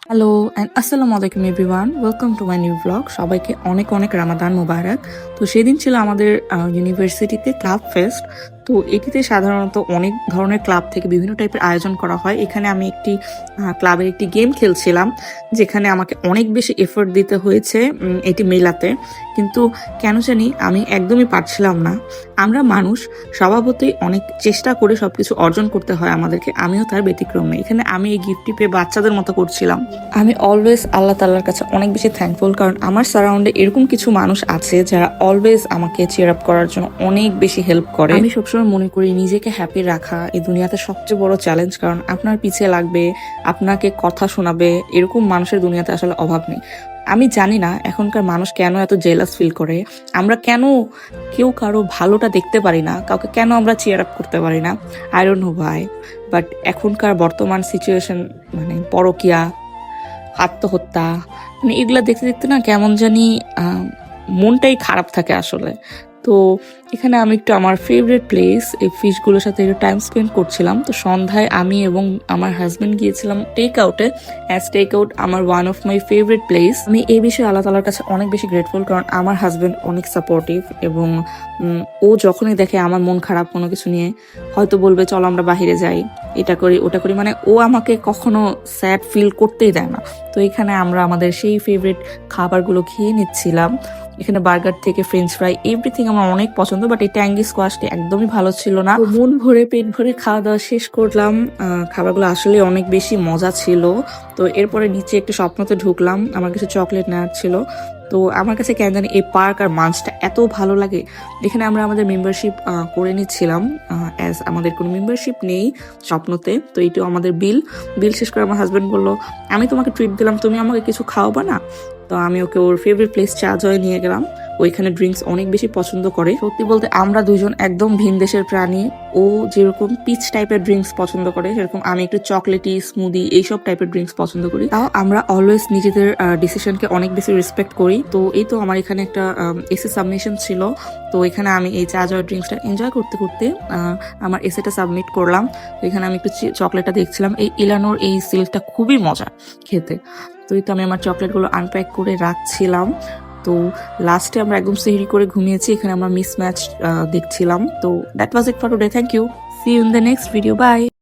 Hello and আসসালামু আলাইকুম everyone, welcome to my new blog. সবাইকে অনেক অনেক রামাদান মোবারক। তো সেদিন ছিল আমাদের ইউনিভার্সিটিতে ক্লাব ফেস্ট। তো এটিতে সাধারণত অনেক ধরনের ক্লাব থেকে বিভিন্ন টাইপের আয়োজন করা হয়। এখানে আমি একটি ক্লাবের একটি গেম খেলছিলাম, যেখানে আমাকে অনেক বেশি এফোর্ট দিতে হয়েছে এটি মেলাতে, কিন্তু কেন জানি আমি একদমই পারছিলাম না। আমরা মানুষ স্বভাবতই অনেক চেষ্টা করে সবকিছু অর্জন করতে হয় আমাদেরকে, আমিও তার ব্যতিক্রম নেই। এখানে আমি এই গিফটটি পেয়ে বাচ্চাদের মতো করছিলাম। আমি অলওয়েজ আল্লাহ তাআলার কাছে অনেক বেশি থ্যাঙ্কফুল, কারণ আমার সারাউন্ডে এরকম কিছু মানুষ আছে যারা অলওয়েজ আমাকে চিয়ার আপ করার জন্য অনেক বেশি হেল্প করে। আমি সবসময় মনে করি নিজেকে হ্যাপি রাখা এই দুনিয়াতে সবচেয়ে বড় চ্যালেঞ্জ, কারণ আপনার পিছিয়ে লাগবে, আপনাকে কথা শোনাবে, এরকম মানুষের দুনিয়াতে আসলে অভাব নেই। আমি জানি না এখনকার মানুষ কেন এত জেলাস ফিল করে, আমরা কেন কেউ কারো ভালোটা দেখতে পারি না, কাউকে কেন আমরা চিয়ার আপ করতে পারি না। আই ডোন্ট নো ভাই, বাট এখনকার বর্তমান সিচুয়েশন, মানে পরকিয়া, আত্মহত্যা, মানে এগুলা দেখতে দেখতে না কেমন জানি মনটাই খারাপ থাকে আসলে। তো এখানে আমি একটু আমার ফেভারিট প্লেস এই ফিশগুলোর সাথে একটু টাইম স্পেন্ড করছিলাম। তো সন্ধ্যায় আমি এবং আমার হাজবেন্ড গিয়েছিলাম টেক আউটে। অ্যাজ টেক আউট আমার one of my favourite place. আমি এই বিষয়ে আল্লাহ তাআলার কাছে অনেক বেশি গ্রেটফুল, কারণ আমার হাজবেন্ড অনেক সাপোর্টিভ এবং ও যখনই দেখে আমার মন খারাপ কোনো কিছু নিয়ে, হয়তো বলবে চলো আমরা বাহিরে যাই, এটা করি ওটা করি, মানে ও আমাকে কখনো স্যাড ফিল করতেই দেয় না। তো এখানে আমরা আমাদের সেই ফেভারিট খাবারগুলো খেয়ে নিচ্ছিলাম। এখানে বার্গার থেকে ফ্রেঞ্চ ফ্রাই এভরিথিং আমার অনেক পছন্দ, বাট এই ট্যাঙ্গি স্কোয়াশটি একদমই ভালো ছিল না। তো মন ভরে পেট ভরে খাওয়া দাওয়া শেষ করলাম। খাবারগুলো আসলে অনেক বেশি মজা ছিল। তো এরপরে নিচে একটু স্বপ্নতে ঢুকলাম, আমার কিছু চকলেট নেওয়ার ছিল। তো আমার কাছে কেন জানি এই পার্ক আর মাঞ্চটা এত ভালো লাগে। এখানে আমরা আমাদের মেম্বারশিপ করে নিচ্ছিলাম, অ্যাজ আমাদের কোনো মেম্বারশিপ নেই স্বপ্নতে। তো এইটাও আমাদের বিল শেষ করে আমার হাজবেন্ড বললো, আমি তোমাকে ট্রিট দিলাম, তুমি আমাকে কিছু খাওয়াবা না? তো আমি ওকে ওর ফেভারিট প্লেস চা জয় নিয়ে গেলাম। ওইখানে ড্রিঙ্কস অনেক বেশি পছন্দ করে। সত্যি বলতে আমরা দুজন একদম ভিন দেশের প্রাণী। ও যেরকম পিচ টাইপের ড্রিঙ্কস পছন্দ করে, সেরকম আমি একটু চকলেটি স্মুদি এইসব টাইপের ড্রিঙ্কস পছন্দ করি। তাও আমরা অলওয়েজ নিজেদের ডিসিশনকে অনেক বেশি রেসপেক্ট করি। তো এই তো আমার এখানে একটা এসে সাবমিশন ছিল। তো এখানে আমি এই চা জয় ড্রিঙ্কসটা এনজয় করতে করতে আমার এসেটা সাবমিট করলাম। তো এখানে আমি একটু চকলেটটা দেখছিলাম। এই ইলানোর এই সিল্কটা খুবই মজা খেতে। তো এই তো আমি আমার চকলেটগুলো আনপ্যাক করে রাখছিলাম। তো লাস্টে আমরা একদম সেহরি করে ঘুমিয়েছি। এখানে আমরা মিসম্যাচ দেখছিলাম। তো that was it for today. Thank you, see you in the next video, by.